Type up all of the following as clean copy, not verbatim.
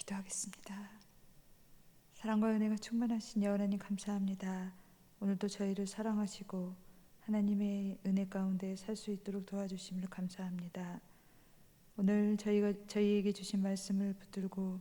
기도하겠습니다. 사랑과 은혜가 충만하신 여호와님 감사합니다. 오늘도 저희를 사랑하시고 하나님의 은혜 가운데 살 수 있도록 도와주심을 감사합니다. 오늘 저희에게 주신 말씀을 붙들고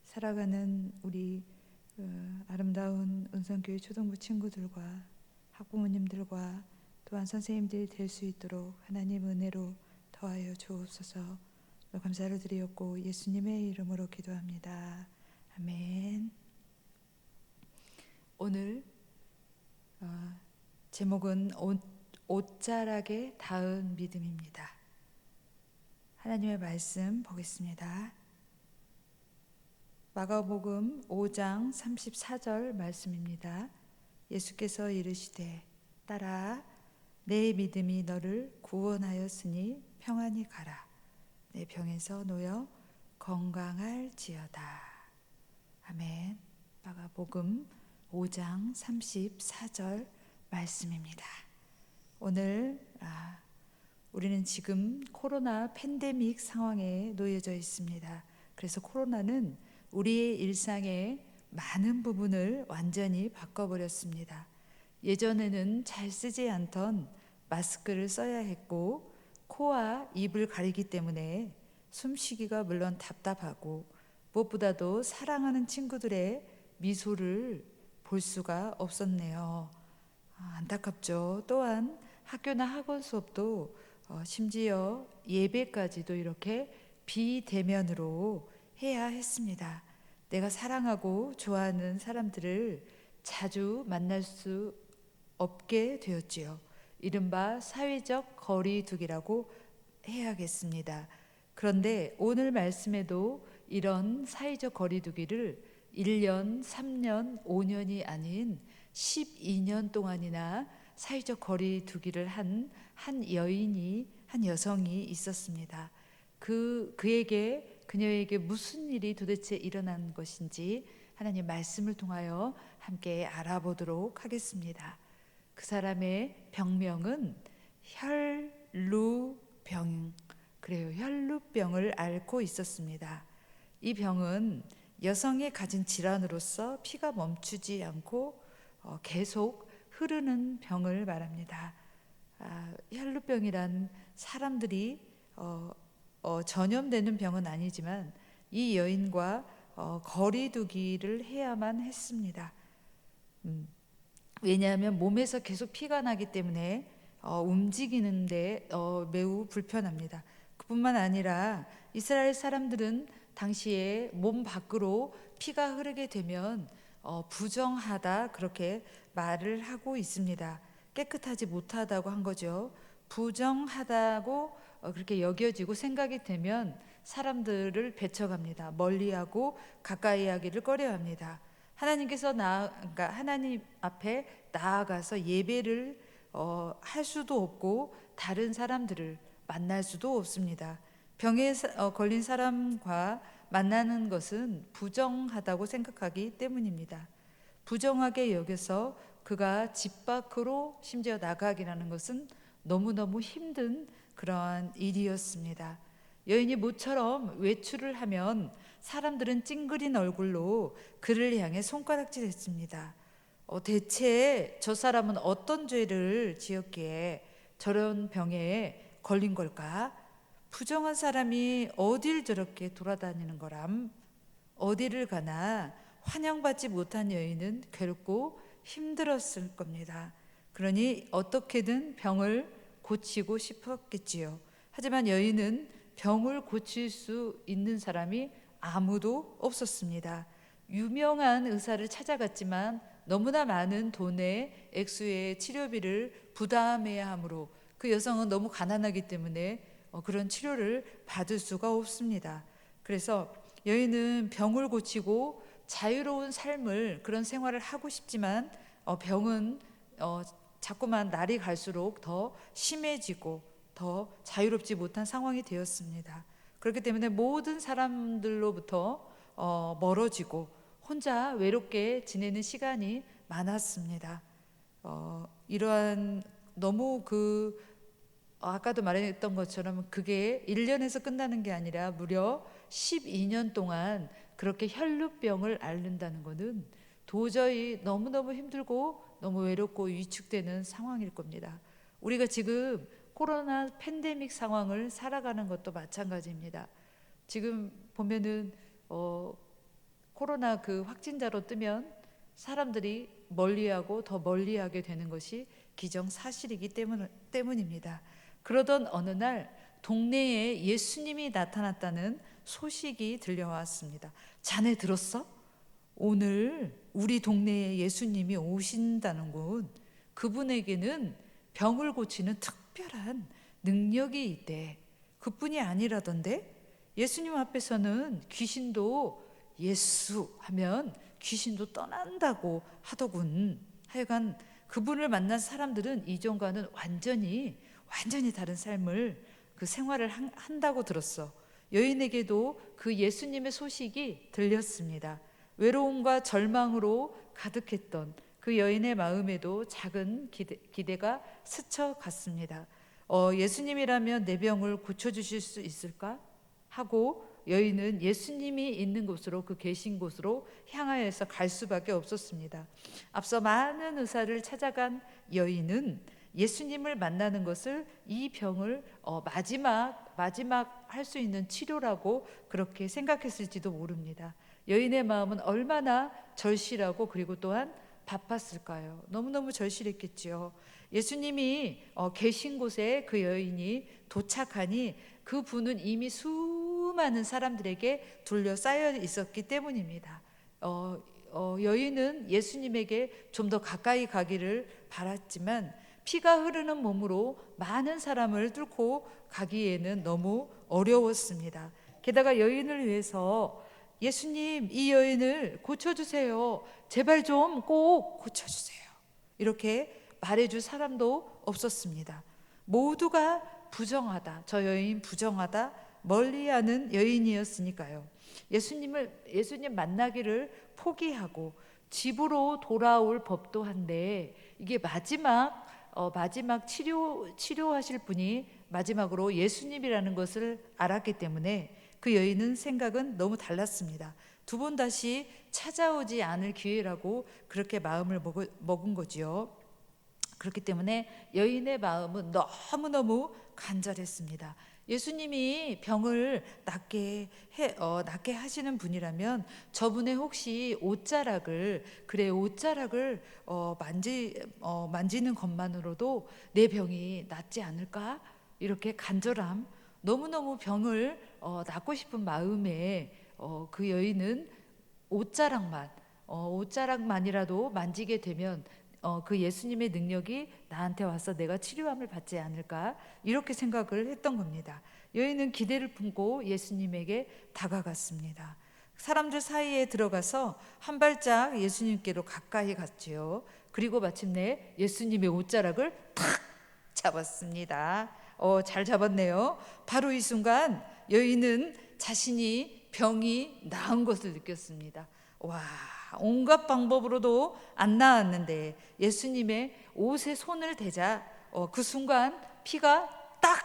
살아가는 우리 아름다운 은성교회 초등부 친구들과 학부모님들과 또한 선생님들이 될 수 있도록 하나님 은혜로 더하여 주옵소서. 감사를 드리었고 예수님의 이름으로 기도합니다. 아멘. 오늘 제목은 옷자락에 닿은 믿음입니다. 하나님의 말씀 보겠습니다. 마가복음 5장 34절 말씀입니다. 예수께서 이르시되 딸아 내 믿음이 너를 구원하였으니 평안히 가라. 내 병에서 놓여 건강할지어다. 아멘. 마가복음 5장 34절 말씀입니다. 오늘 우리는 지금 코로나 팬데믹 상황에 놓여져 있습니다. 그래서 코로나는 우리의 일상의 많은 부분을 완전히 바꿔버렸습니다. 예전에는 잘 쓰지 않던 마스크를 써야 했고 코와 입을 가리기 때문에 숨쉬기가 물론 답답하고 무엇보다도 사랑하는 친구들의 미소를 볼 수가 없었네요. 안타깝죠. 또한 학교나 학원 수업도 심지어 예배까지도 이렇게 비대면으로 해야 했습니다. 내가 사랑하고 좋아하는 사람들을 자주 만날 수 없게 되었지요. 이른바 사회적 거리두기라고 해야겠습니다. 그런데 오늘 말씀에도 이런 사회적 거리두기를 1년, 3년, 5년이 아닌 12년 동안이나 사회적 거리두기를 한 여성이 있었습니다. 그녀에게 무슨 일이 도대체 일어난 것인지 하나님 말씀을 통하여 함께 알아보도록 하겠습니다. 그 사람의 병명은 혈루병, 그래요. 혈루병을 앓고 있었습니다. 이 병은 여성이 가진 질환으로서 피가 멈추지 않고 계속 흐르는 병을 말합니다. 혈루병이란 사람들이 전염되는 병은 아니지만 이 여인과 거리두기를 해야만 했습니다. 왜냐하면 몸에서 계속 피가 나기 때문에 움직이는데 매우 불편합니다. 그뿐만 아니라 이스라엘 사람들은 당시에 몸 밖으로 피가 흐르게 되면 부정하다 그렇게 말을 하고 있습니다. 깨끗하지 못하다고 한 거죠. 부정하다고 그렇게 여겨지고 생각이 되면 사람들을 배척합니다. 멀리하고 가까이 하기를 꺼려합니다. 하나님께서 그러니까 하나님 앞에 나아가서 예배를 할 수도 없고 다른 사람들을 만날 수도 없습니다. 병에 걸린 사람과 만나는 것은 부정하다고 생각하기 때문입니다. 부정하게 여겨서 그가 집 밖으로 심지어 나가기라는 것은 너무너무 힘든 그러한 일이었습니다. 여인이 모처럼 외출을 하면 사람들은 찡그린 얼굴로 그를 향해 손가락질했습니다. 대체 저 사람은 어떤 죄를 지었기에 저런 병에 걸린 걸까? 부정한 사람이 어딜 저렇게 돌아다니는 거람? 어디를 가나 환영받지 못한 여인은 괴롭고 힘들었을 겁니다. 그러니 어떻게든 병을 고치고 싶었겠지요. 하지만 여인은 병을 고칠 수 있는 사람이 아무도 없었습니다. 유명한 의사를 찾아갔지만 너무나 많은 돈의 액수의 치료비를 부담해야 하므로 그 여성은 너무 가난하기 때문에 그런 치료를 받을 수가 없습니다. 그래서 여인은 병을 고치고 자유로운 삶을 그런 생활을 하고 싶지만 병은 자꾸만 날이 갈수록 더 심해지고 더 자유롭지 못한 상황이 되었습니다. 그렇기 때문에 모든 사람들로부터 멀어지고 혼자 외롭게 지내는 시간이 많았습니다. 이러한 너무 아까도 말했던 것처럼 그게 1년에서 끝나는 게 아니라 무려 12년 동안 그렇게 혈루병을 앓는다는 것은 도저히 너무너무 힘들고 너무 외롭고 위축되는 상황일 겁니다. 우리가 지금 코로나 팬데믹 상황을 살아가는 것도 마찬가지입니다. 지금 보면은 코로나 그 확진자로 뜨면 사람들이 멀리하고 더 멀리하게 되는 것이 기정사실이기 때문입니다. 그러던 어느 날 동네에 예수님이 나타났다는 소식이 들려왔습니다. 자네 들었어? 오늘 우리 동네에 예수님이 오신다는 건 그분에게는 병을 고치는 특별한 능력이 있대. 그뿐이 아니라던데 예수님 앞에서는 귀신도 예수 하면 귀신도 떠난다고 하더군. 하여간 그분을 만난 사람들은 이전과는 완전히 다른 삶을 그 생활을 한다고 들었어. 여인에게도 그 예수님의 소식이 들렸습니다. 외로움과 절망으로 가득했던 그 여인의 마음에도 작은 기대가 스쳐갔습니다. 예수님이라면 내 병을 고쳐주실 수 있을까? 하고 여인은 예수님이 있는 곳으로, 그 계신 곳으로 향하여서 갈 수밖에 없었습니다. 앞서 많은 의사를 찾아간 여인은 예수님을 만나는 것을 이 병을 마지막 할 수 있는 치료라고 그렇게 생각했을지도 모릅니다. 여인의 마음은 얼마나 절실하고 그리고 또한 바빴을까요? 너무너무 절실했겠지요. 예수님이 계신 곳에 그 여인이 도착하니 그 분은 이미 수많은 사람들에게 둘러싸여 있었기 때문입니다. 여인은 예수님에게 좀 더 가까이 가기를 바랐지만 피가 흐르는 몸으로 많은 사람을 뚫고 가기에는 너무 어려웠습니다. 게다가 여인을 위해서 예수님, 이 여인을 고쳐주세요. 제발 좀 꼭 고쳐주세요. 이렇게 말해줄 사람도 없었습니다. 모두가 부정하다, 저 여인 부정하다, 멀리하는 여인이었으니까요. 예수님 만나기를 포기하고 집으로 돌아올 법도 한데 이게 마지막 치료하실 분이 마지막으로 예수님이라는 것을 알았기 때문에 그 여인은 생각은 너무 달랐습니다. 두 번 다시 찾아오지 않을 기회라고 그렇게 마음을 먹은 거지요. 그렇기 때문에 여인의 마음은 너무너무 간절했습니다. 예수님이 병을 낫게 하시는 분이라면 저분의 혹시 옷자락을 만지는 것만으로도 내 병이 낫지 않을까? 이렇게 간절함, 너무너무 병을 낫고 싶은 마음에 그 여인은 옷자락만이라도 만지게 되면 그 예수님의 능력이 나한테 와서 내가 치료함을 받지 않을까, 이렇게 생각을 했던 겁니다. 여인은 기대를 품고 예수님에게 다가갔습니다. 사람들 사이에 들어가서 한 발짝 예수님께로 가까이 갔지요. 그리고 마침내 예수님의 옷자락을 탁 잡았습니다. 잘 잡았네요. 바로 이 순간 여인은 자신이 병이 나은 것을 느꼈습니다. 와, 온갖 방법으로도 안 나았는데 예수님의 옷에 손을 대자 그 순간 피가 딱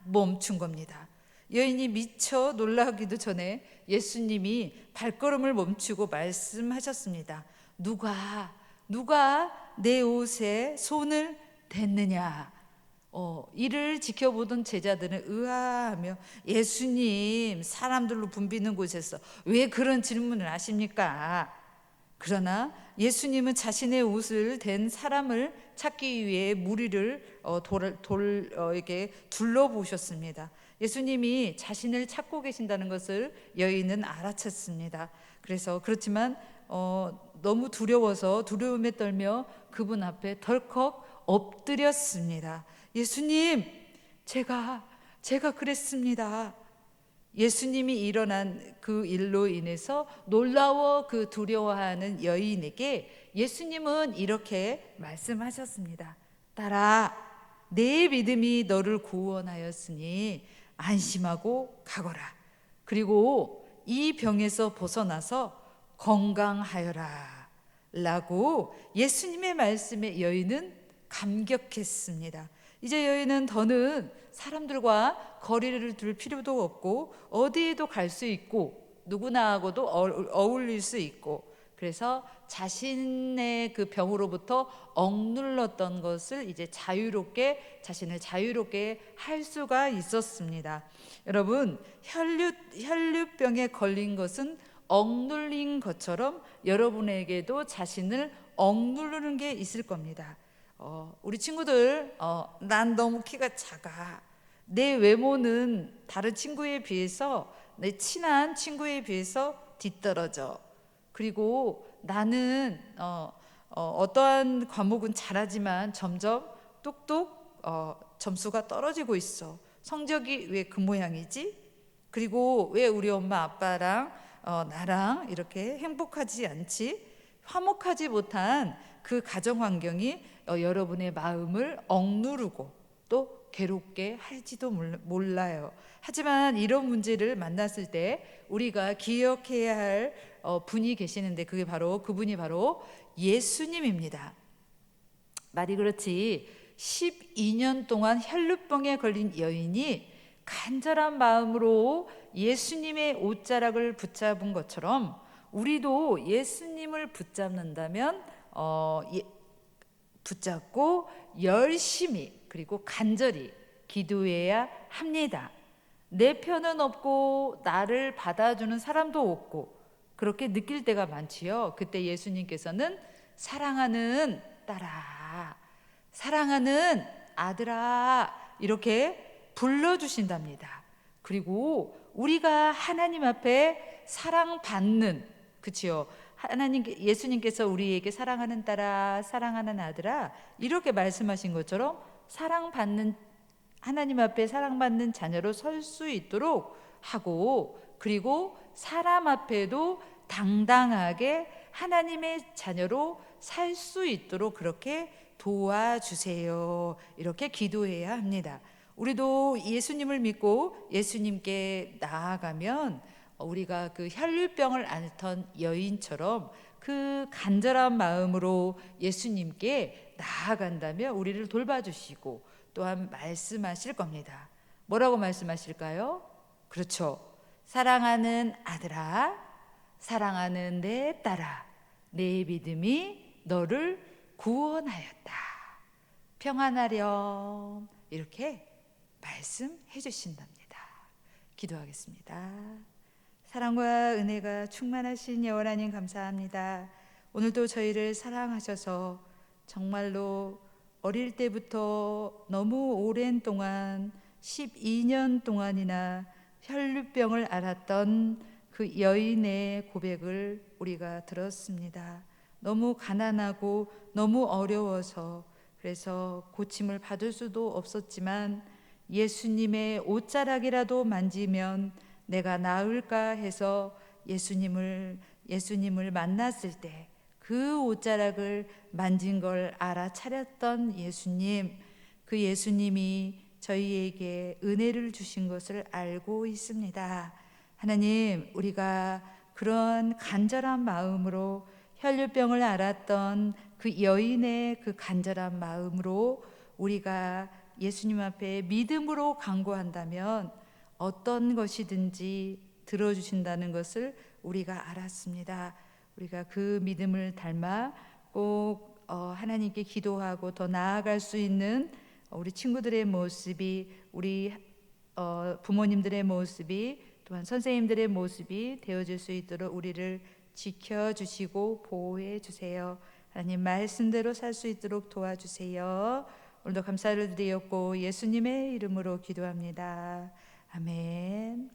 멈춘 겁니다. 여인이 미처 놀라기도 전에 예수님이 발걸음을 멈추고 말씀하셨습니다. 누가 내 옷에 손을 댔느냐? 이를 지켜보던 제자들은 의아하며 예수님, 사람들로 붐비는 곳에서 왜 그런 질문을 하십니까? 그러나 예수님은 자신의 옷을 댄 사람을 찾기 위해 무리를 이렇게 둘러보셨습니다. 예수님이 자신을 찾고 계신다는 것을 여인은 알아챘습니다. 그렇지만 너무 두려움에 떨며 그분 앞에 덜컥 엎드렸습니다. 예수님, 제가 그랬습니다. 예수님이 일어난 그 일로 인해서 놀라워 그 두려워하는 여인에게 예수님은 이렇게 말씀하셨습니다. 딸아, 내 믿음이 너를 구원하였으니 안심하고 가거라. 그리고 이 병에서 벗어나서 건강하여라 라고 예수님의 말씀에 여인은 감격했습니다. 이제 여인은 더는 사람들과 거리를 둘 필요도 없고 어디에도 갈 수 있고 누구나하고도 어울릴 수 있고, 그래서 자신의 그 병으로부터 억눌렀던 것을 이제 자신을 자유롭게 할 수가 있었습니다. 여러분, 혈류병에 걸린 것은 억눌린 것처럼 여러분에게도 자신을 억누르는 게 있을 겁니다. 우리 친구들, 난 너무 키가 작아. 내 외모는 다른 친구에 비해서, 내 친한 친구에 비해서 뒤떨어져. 그리고 나는 어떠한 과목은 잘하지만 점점 뚝뚝 점수가 떨어지고 있어. 성적이 왜 그 모양이지? 그리고 왜 우리 엄마 아빠랑 나랑 이렇게 행복하지 않지? 화목하지 못한 그 가정 환경이 여러분의 마음을 억누르고 또 괴롭게 할지도 몰라요. 하지만 이런 문제를 만났을 때 우리가 기억해야 할 분이 계시는데, 그분이 바로 예수님입니다. 말이 그렇지, 12년 동안 혈루병에 걸린 여인이 간절한 마음으로 예수님의 옷자락을 붙잡은 것처럼 우리도 예수님을 붙잡는다면 붙잡고 열심히 그리고 간절히 기도해야 합니다. 내 편은 없고 나를 받아주는 사람도 없고 그렇게 느낄 때가 많지요. 그때 예수님께서는 사랑하는 딸아, 사랑하는 아들아 이렇게 불러주신답니다. 그리고 우리가 하나님 앞에 사랑받는, 그치요? 예수님께서 우리에게 사랑하는 딸아, 사랑하는 아들아 이렇게 말씀하신 것처럼 하나님 앞에 사랑받는 자녀로 설 수 있도록 하고, 그리고 사람 앞에도 당당하게 하나님의 자녀로 살 수 있도록 그렇게 도와주세요. 이렇게 기도해야 합니다. 우리도 예수님을 믿고 예수님께 나아가면 우리가 그 혈류병을 앓던 여인처럼 그 간절한 마음으로 예수님께 나아간다면 우리를 돌봐주시고 또한 말씀하실 겁니다. 뭐라고 말씀하실까요? 그렇죠. 사랑하는 아들아, 사랑하는 내 딸아, 내 믿음이 너를 구원하였다. 평안하렴. 이렇게 말씀해 주신답니다. 기도하겠습니다. 사랑과 은혜가 충만하신 여호와 하나님 감사합니다. 오늘도 저희를 사랑하셔서 정말로 어릴 때부터 너무 오랜 동안 12년 동안이나 혈류병을 앓았던 그 여인의 고백을 우리가 들었습니다. 너무 가난하고 너무 어려워서 그래서 고침을 받을 수도 없었지만 예수님의 옷자락이라도 만지면 내가 나을까 해서 예수님을 만났을 때 그 옷자락을 만진 걸 알아차렸던 예수님, 그 예수님이 저희에게 은혜를 주신 것을 알고 있습니다. 하나님, 우리가 그런 간절한 마음으로 혈류병을 앓았던 그 여인의 그 간절한 마음으로 우리가 예수님 앞에 믿음으로 간구한다면 어떤 것이든지 들어주신다는 것을 우리가 알았습니다. 우리가 그 믿음을 닮아 꼭 하나님께 기도하고 더 나아갈 수 있는 우리 친구들의 모습이, 우리 부모님들의 모습이, 또한 선생님들의 모습이 되어질 수 있도록 우리를 지켜주시고 보호해 주세요. 하나님 말씀대로 살 수 있도록 도와주세요. 오늘도 감사를 드렸고 예수님의 이름으로 기도합니다. 아멘.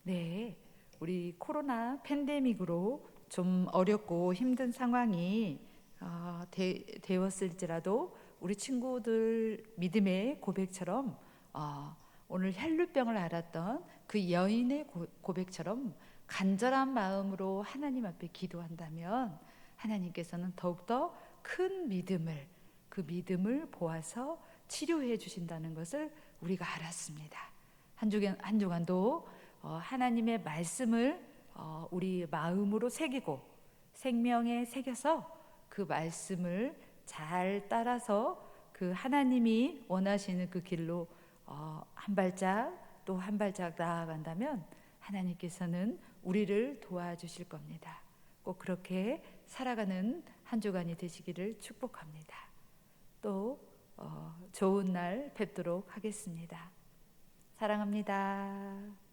네, 우리 코로나 팬데믹으로 좀 어렵고 힘든 상황이 되었을지라도 우리 친구들 믿음의 고백처럼 오늘 혈루병을 앓았던 그 여인의 고백처럼 간절한 마음으로 하나님 앞에 기도한다면 하나님께서는 더욱더 큰 믿음을, 그 믿음을 보아서 치료해 주신다는 것을 우리가 알았습니다. 한 주간도 하나님의 말씀을 우리 마음으로 새기고 생명에 새겨서 그 말씀을 잘 따라서 그 하나님이 원하시는 그 길로 한 발짝 또 한 발짝 나아간다면 하나님께서는 우리를 도와주실 겁니다. 꼭 그렇게 살아가는 한 주간이 되시기를 축복합니다. 또 좋은 날 뵙도록 하겠습니다. 사랑합니다.